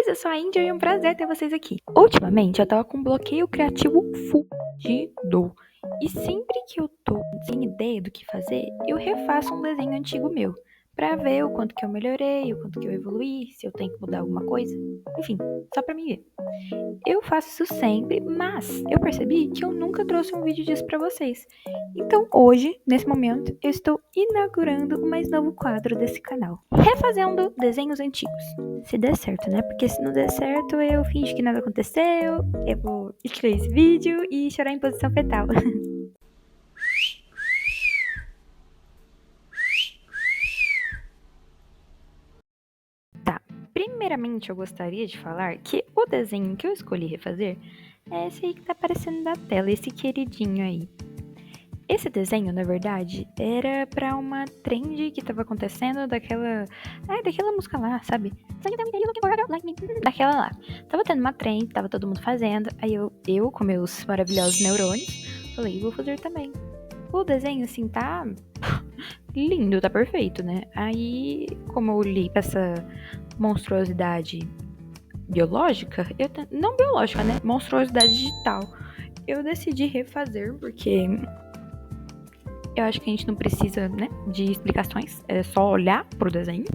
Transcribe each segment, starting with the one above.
eu sou a Índia e é um prazer ter vocês aqui. Ultimamente, eu tava com um bloqueio criativo fudido. E sempre que eu tô sem ideia do que fazer, eu refaço um desenho antigo meu, pra ver o quanto que eu melhorei, o quanto que eu evoluí, se eu tenho que mudar alguma coisa. Enfim, só pra mim ver. Eu faço isso sempre, mas eu percebi que eu nunca trouxe um vídeo disso pra vocês. Então hoje, nesse momento, eu estou inaugurando o mais novo quadro desse canal, refazendo desenhos antigos. Se der certo, né? Porque se não der certo, eu finjo que nada aconteceu, eu vou excluir esse vídeo e chorar em posição fetal. Tá, primeiramente eu gostaria de falar que o desenho que eu escolhi refazer é esse aí que tá aparecendo na tela, esse queridinho aí. Esse desenho, na verdade, era pra uma trend que tava acontecendo daquela música lá, sabe? Daquela lá. Tava tendo uma trend, tava todo mundo fazendo. Aí eu com meus maravilhosos neurônios, falei, vou fazer também. O desenho, assim, tá lindo, tá perfeito, né? Aí, como eu li pra essa monstruosidade biológica, não biológica, né? Monstruosidade digital. Eu decidi refazer, porque eu acho que a gente não precisa, né, de explicações. É só olhar pro desenho.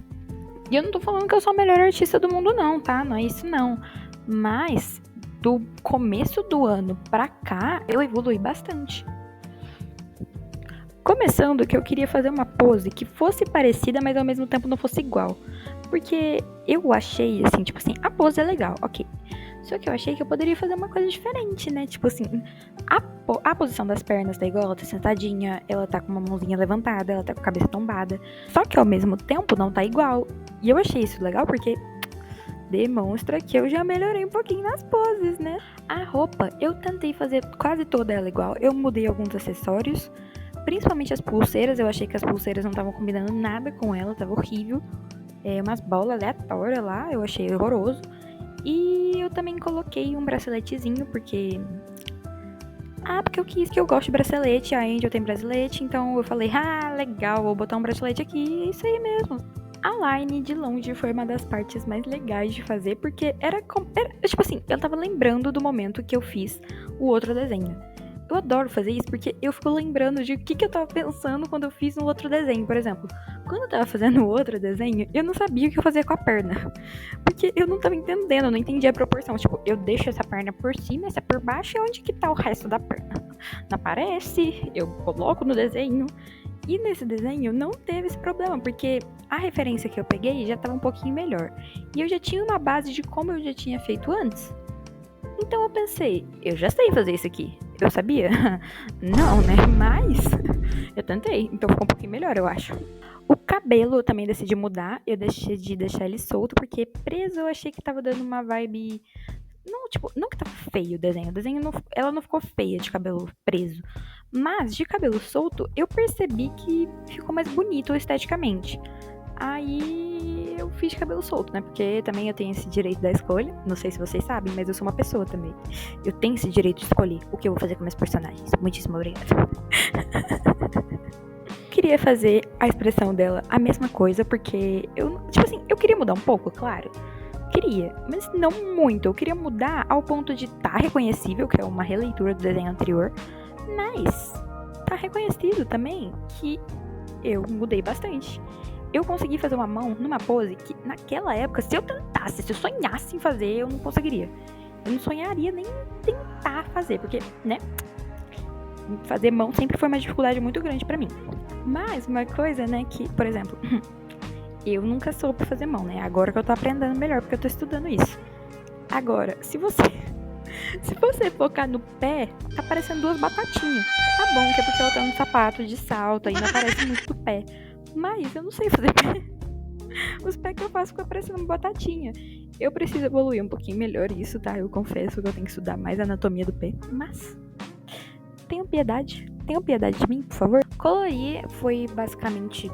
E eu não tô falando que eu sou a melhor artista do mundo, não, tá? Não é isso, não. Mas, do começo do ano pra cá, eu evolui bastante. Começando que eu queria fazer uma pose que fosse parecida, mas ao mesmo tempo não fosse igual. Porque eu achei, assim, tipo assim, a pose é legal, ok. Só que eu achei que eu poderia fazer uma coisa diferente, né? Tipo assim, a posição das pernas tá igual, ela tá sentadinha, ela tá com uma mãozinha levantada, ela tá com a cabeça tombada. Só que ao mesmo tempo não tá igual. E eu achei isso legal porque demonstra que eu já melhorei um pouquinho nas poses, né? A roupa, eu tentei fazer quase toda ela igual. Eu mudei alguns acessórios, principalmente as pulseiras. Eu achei que as pulseiras não estavam combinando nada com ela, tava horrível. Umas bolas aleatórias lá, eu achei horroroso. E eu também coloquei um braceletezinho, porque eu quis, que eu gosto de bracelete, a Angel tem bracelete, então eu falei, legal, vou botar um bracelete aqui, é isso aí mesmo. A line, de longe, foi uma das partes mais legais de fazer, porque era tipo assim, eu tava lembrando do momento que eu fiz o outro desenho. Eu adoro fazer isso, porque eu fico lembrando de o que eu tava pensando quando eu fiz um outro desenho. Por exemplo, quando eu tava fazendo o outro desenho, eu não sabia o que eu fazia com a perna. Porque eu não tava entendendo, eu não entendia a proporção. Tipo, eu deixo essa perna por cima, essa por baixo, e onde que tá o resto da perna? Não aparece, eu coloco no desenho. E nesse desenho não teve esse problema, porque a referência que eu peguei já tava um pouquinho melhor. E eu já tinha uma base de como eu já tinha feito antes. Então eu pensei, eu já sei fazer isso aqui. Eu sabia? Não, né? Mas eu tentei, então ficou um pouquinho melhor, eu acho. O cabelo eu também decidi mudar. Eu decidi deixar ele solto, porque preso eu achei que tava dando uma vibe. Não, tipo, não que tava feio o desenho. O desenho ela não ficou feia de cabelo preso. Mas de cabelo solto, eu percebi que ficou mais bonito esteticamente. Aí eu fiz de cabelo solto, né? Porque também eu tenho esse direito da escolha. Não sei se vocês sabem, mas eu sou uma pessoa também. Eu tenho esse direito de escolher o que eu vou fazer com meus personagens. Muitíssimo obrigada. Queria fazer a expressão dela a mesma coisa, porque eu queria mudar um pouco, claro. Queria, mas não muito. Eu queria mudar ao ponto de tá reconhecível, que é uma releitura do desenho anterior, mas tá reconhecido também que eu mudei bastante. Eu consegui fazer uma mão numa pose que, naquela época, se eu sonhasse em fazer, eu não conseguiria. Eu não sonharia nem tentar fazer, porque, né, fazer mão sempre foi uma dificuldade muito grande pra mim. Mas uma coisa, né, que, por exemplo, eu nunca soube fazer mão, né? Agora que eu tô aprendendo melhor, porque eu tô estudando isso. Agora, se você focar no pé, tá aparecendo duas batatinhas. Tá bom, que é porque ela tá no sapato de salto, aí não aparece muito do pé. Mas eu não sei fazer pé. Os pés que eu faço ficam parecendo uma batatinha. Eu preciso evoluir um pouquinho melhor isso, tá? Eu confesso que eu tenho que estudar mais a anatomia do pé. Mas tenham piedade de mim, por favor. Colorir foi basicamente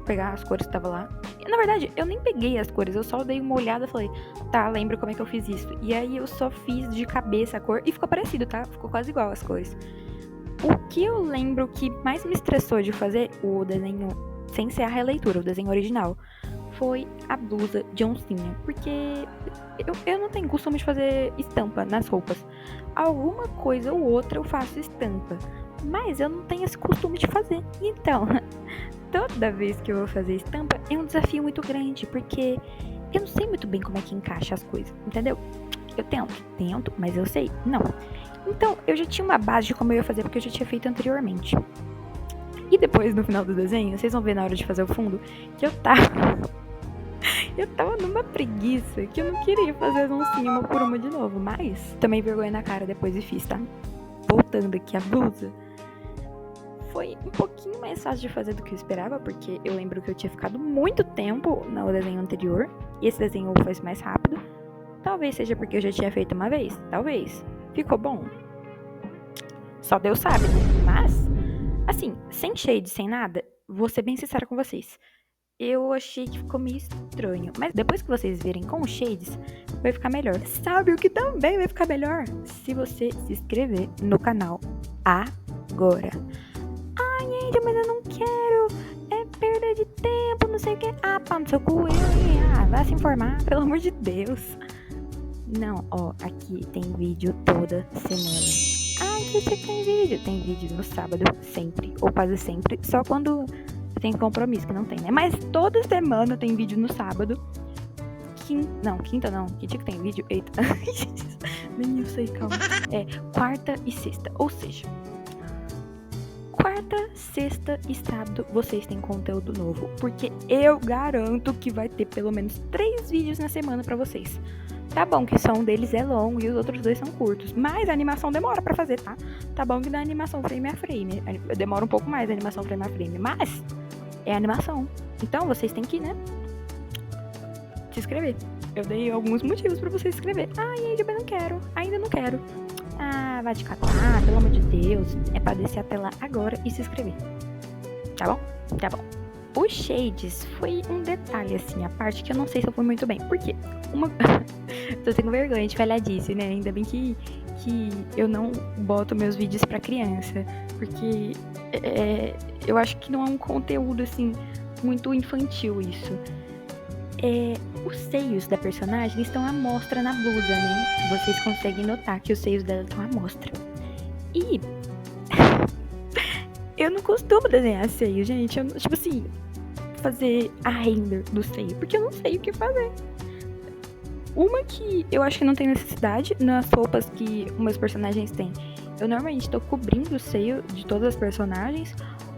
pegar as cores que tava lá. E, na verdade, eu nem peguei as cores, eu só dei uma olhada e falei, tá, lembro como é que eu fiz isso. E aí eu só fiz de cabeça a cor e ficou parecido, tá? Ficou quase igual as cores. O que eu lembro que mais me estressou de fazer o desenho sem ser a releitura, o desenho original, foi a blusa de oncinha, porque eu não tenho costume de fazer estampa nas roupas. Alguma coisa ou outra eu faço estampa, mas eu não tenho esse costume de fazer. Então, toda vez que eu vou fazer estampa é um desafio muito grande, porque eu não sei muito bem como é que encaixa as coisas, entendeu? Eu tento, mas eu sei, não. Então, eu já tinha uma base de como eu ia fazer, porque eu já tinha feito anteriormente. E depois, no final do desenho, vocês vão ver na hora de fazer o fundo, que eu tava numa preguiça, que eu não queria fazer oncinha uma por uma de novo, mas tomei vergonha na cara depois e fiz, tá? Voltando aqui a blusa, foi um pouquinho mais fácil de fazer do que eu esperava, porque eu lembro que eu tinha ficado muito tempo no desenho anterior, e esse desenho foi mais rápido. Talvez seja porque eu já tinha feito uma vez, talvez. Ficou bom? Só Deus sabe, né? Mas, assim, sem shade, sem nada, vou ser bem sincera com vocês. Eu achei que ficou meio estranho. Mas depois que vocês verem com os shades, vai ficar melhor. Sabe o que também vai ficar melhor? Se você se inscrever no canal agora. Ai, Angel, mas eu não quero. É perda de tempo, não sei o que. Ah, pá, no seu cu, vai se informar, pelo amor de Deus. Não, ó, aqui tem vídeo toda semana. Ai, que tem vídeo? Tem vídeo no sábado, sempre, ou quase sempre, só quando tem compromisso, que não tem, né? Mas toda semana tem vídeo no sábado. Quinta não. Que dia que tem vídeo? Eita. Nem eu sei, calma. É quarta e sexta, ou seja, quarta, sexta e sábado vocês têm conteúdo novo, porque eu garanto que vai ter pelo menos 3 vídeos na semana pra vocês. Tá bom que só um deles é longo e os outros 2 são curtos, mas a animação demora pra fazer, tá? Tá bom que na animação frame a frame, demora um pouco mais a animação frame a frame, mas é animação. Então vocês têm que, né, se inscrever. Eu dei alguns motivos pra você se inscrever. Ai, mas ainda não quero. Ah, vai te catar, pelo amor de Deus. É pra descer até lá agora e se inscrever. Tá bom? Tá bom. Os shades foi um detalhe, assim, a parte que eu não sei se eu fui muito bem. Por quê? Tô sem vergonha de falhadice, né? Ainda bem que eu não boto meus vídeos pra criança. Porque eu acho que não é um conteúdo, assim, muito infantil isso. Os seios da personagem estão à mostra na blusa, né? Vocês conseguem notar que os seios dela estão à mostra. E eu não costumo desenhar seio, gente. Eu, tipo assim, fazer a render do seio, porque eu não sei o que fazer. Uma que eu acho que não tem necessidade, nas roupas que meus personagens têm, eu normalmente tô cobrindo o seio de todas as personagens,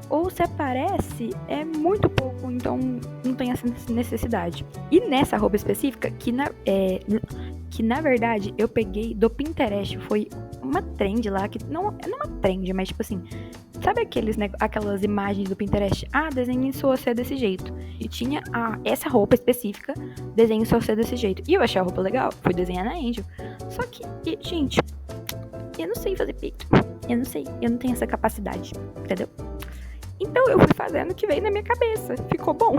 ou se aparece, é muito pouco, então não tem essa necessidade. E nessa roupa específica, que na verdade eu peguei do Pinterest, foi uma trend lá, que não é uma trend, mas tipo assim, sabe aquelas imagens do Pinterest? Ah, desenhe sua C desse jeito. E tinha essa roupa específica, desenhe sua C desse jeito. E eu achei a roupa legal, fui desenhar na Angel. Só que, gente, eu não sei fazer peito. Eu não tenho essa capacidade, entendeu? Então eu fui fazendo o que veio na minha cabeça. Ficou bom?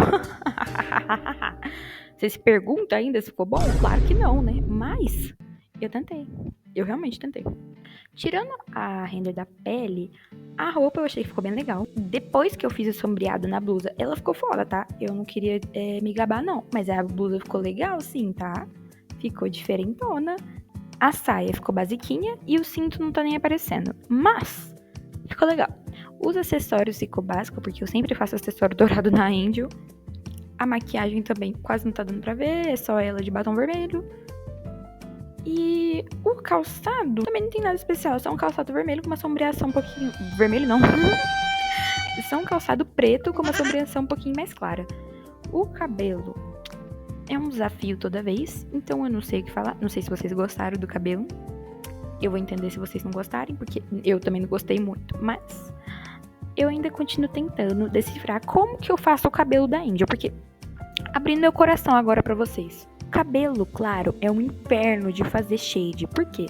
Você se pergunta ainda se ficou bom? Claro que não, né? Mas eu tentei. Eu realmente tentei. Tirando a render da pele, a roupa eu achei que ficou bem legal. Depois que eu fiz o sombreado na blusa, ela ficou foda, tá? Eu não queria me gabar, não. Mas a blusa ficou legal, sim, tá? Ficou diferentona. A saia ficou basiquinha e o cinto não tá nem aparecendo. Mas ficou legal. Os acessórios ficou básico, porque eu sempre faço acessório dourado na Angel. A maquiagem também quase não tá dando pra ver, é só ela de batom vermelho. E o calçado também não tem nada especial, é só um calçado vermelho com uma sombreação um pouquinho... Vermelho não. É só um calçado preto com uma sombreação um pouquinho mais clara. O cabelo é um desafio toda vez, então eu não sei o que falar. Não sei se vocês gostaram do cabelo. Eu vou entender se vocês não gostarem, porque eu também não gostei muito, mas eu ainda continuo tentando decifrar como que eu faço o cabelo da Angel, porque abrindo meu coração agora pra vocês. Cabelo, claro, é um inferno de fazer shade, porque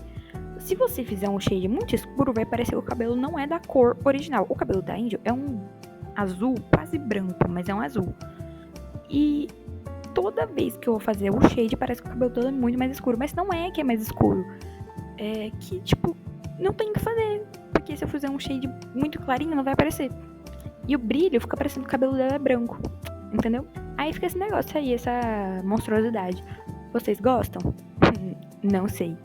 se você fizer um shade muito escuro, vai parecer que o cabelo não é da cor original. O cabelo da Angel é um azul quase branco, mas é um azul. E toda vez que eu vou fazer o shade, parece que o cabelo todo é muito mais escuro, mas não é que é mais escuro. É que, tipo, não tem o que fazer, porque se eu fizer um shade muito clarinho, não vai aparecer. E o brilho fica parecendo que o cabelo dela é branco, entendeu? Aí fica esse negócio aí, essa monstruosidade. Vocês gostam? Não sei.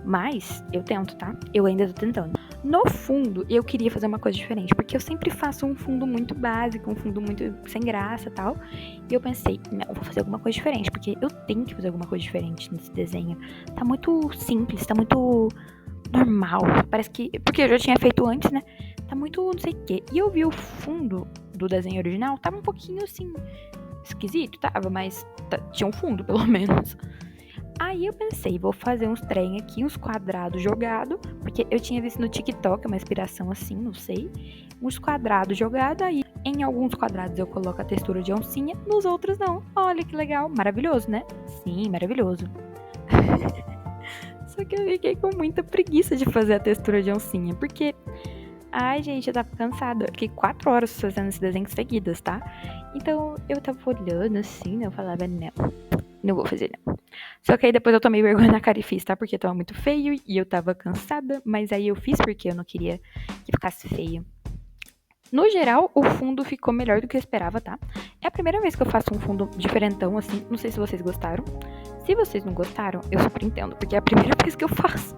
Mas eu tento, tá? Eu ainda tô tentando. No fundo, eu queria fazer uma coisa diferente, porque eu sempre faço um fundo muito básico, um fundo muito sem graça e tal. E eu pensei, não, eu vou fazer alguma coisa diferente, porque eu tenho que fazer alguma coisa diferente nesse desenho. Tá muito simples, tá muito normal. Parece que. Porque eu já tinha feito antes, né? Tá muito não sei o quê. E eu vi o fundo do desenho original, tava um pouquinho assim. Esquisito, tava, mas tinha um fundo, pelo menos. Aí eu pensei, vou fazer uns trem aqui, uns quadrados jogados, porque eu tinha visto no TikTok uma inspiração assim, não sei. Uns quadrados jogados, aí em alguns quadrados eu coloco a textura de oncinha, nos outros não. Olha que legal, maravilhoso, né? Sim, maravilhoso. Só que eu fiquei com muita preguiça de fazer a textura de oncinha, porque... Ai, gente, eu tava cansada. Eu fiquei 4 horas fazendo esse desenho seguidas, tá? Então, eu tava olhando assim, né? Eu falava, não vou fazer, não. Só que aí depois eu tomei vergonha na cara e fiz, tá? Porque tava muito feio e eu tava cansada. Mas aí eu fiz porque eu não queria que ficasse feio. No geral, o fundo ficou melhor do que eu esperava, tá? É a primeira vez que eu faço um fundo diferentão, assim. Não sei se vocês gostaram. Se vocês não gostaram, eu super entendo, porque é a primeira vez que eu faço.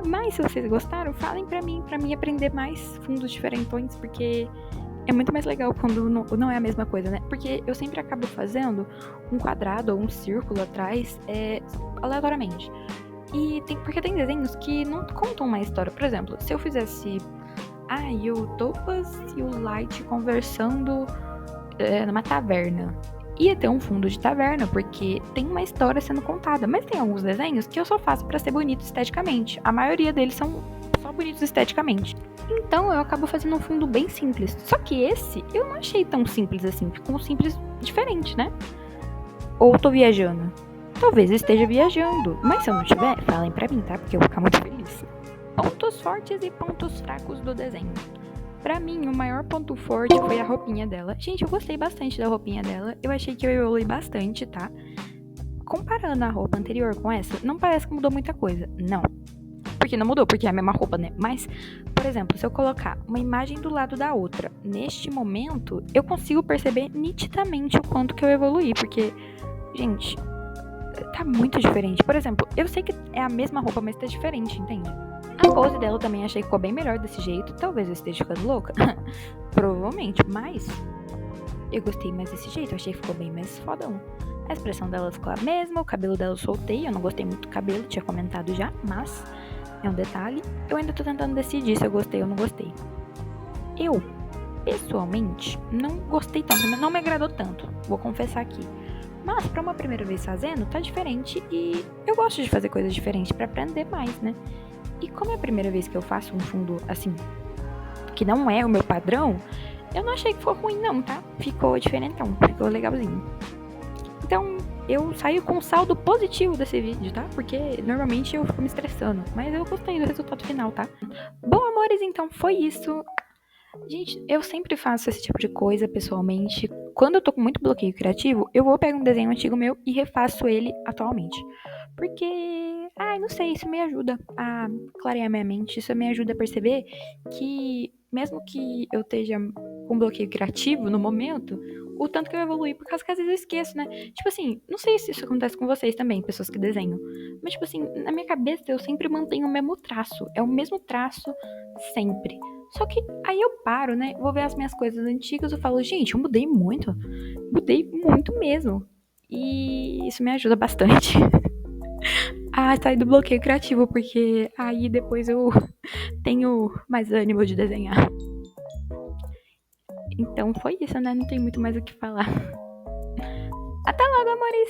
Mas se vocês gostaram, falem pra mim aprender mais fundos diferentões, porque é muito mais legal quando não é a mesma coisa, né? Porque eu sempre acabo fazendo um quadrado ou um círculo atrás aleatoriamente. Porque tem desenhos que não contam uma história. Por exemplo, se eu fizesse o Douglas e o Light conversando numa taverna. Ia ter um fundo de taverna, porque tem uma história sendo contada. Mas tem alguns desenhos que eu só faço pra ser bonito esteticamente. A maioria deles são só bonitos esteticamente. Então eu acabo fazendo um fundo bem simples. Só que esse eu não achei tão simples assim. Ficou um simples diferente, né? Ou tô viajando? Talvez eu esteja viajando. Mas se eu não tiver, falem pra mim, tá? Porque eu vou ficar muito feliz. Pontos fortes e pontos fracos do desenho. Pra mim, o maior ponto forte foi a roupinha dela. Gente, eu gostei bastante da roupinha dela. Eu achei que eu evolui bastante, tá? Comparando a roupa anterior com essa, não parece que mudou muita coisa. Não. Porque não mudou, porque é a mesma roupa, né? Mas, por exemplo, se eu colocar uma imagem do lado da outra, neste momento, eu consigo perceber nitidamente o quanto que eu evoluí. Porque, gente, tá muito diferente. Por exemplo, eu sei que é a mesma roupa, mas tá diferente, entende? A pose dela também achei que ficou bem melhor desse jeito. Talvez eu esteja ficando louca. Provavelmente, mas eu gostei mais desse jeito. Eu achei que ficou bem mais fodão. A expressão dela ficou a mesma. O cabelo dela eu soltei. Eu não gostei muito do cabelo, tinha comentado já, mas é um detalhe. Eu ainda tô tentando decidir se eu gostei ou não gostei. Eu, pessoalmente, não gostei tanto, não me agradou tanto. Vou confessar aqui. Mas pra uma primeira vez fazendo, tá diferente. E eu gosto de fazer coisas diferentes pra aprender mais, né? E como é a primeira vez que eu faço um fundo assim, que não é o meu padrão, eu não achei que ficou ruim não, tá? Ficou diferentão, ficou legalzinho. Então, eu saio com um saldo positivo desse vídeo, tá? Porque normalmente eu fico me estressando, mas eu gostei do resultado final, tá? Bom, amores, então foi isso. Gente, eu sempre faço esse tipo de coisa pessoalmente. Quando eu tô com muito bloqueio criativo, eu vou pegar um desenho antigo meu e refaço ele atualmente. Porque, não sei, isso me ajuda a clarear minha mente, isso me ajuda a perceber que, mesmo que eu esteja com bloqueio criativo no momento, o tanto que eu evolui, por causa que às vezes eu esqueço, né? Tipo assim, não sei se isso acontece com vocês também, pessoas que desenham, mas tipo assim, na minha cabeça eu sempre mantenho o mesmo traço, é o mesmo traço sempre. Só que aí eu paro, né? Vou ver as minhas coisas antigas e falo, gente, eu mudei muito mesmo. E isso me ajuda bastante a sair do bloqueio criativo, porque aí depois eu tenho mais ânimo de desenhar. Então foi isso, né? Não tem muito mais o que falar. Até logo, amores!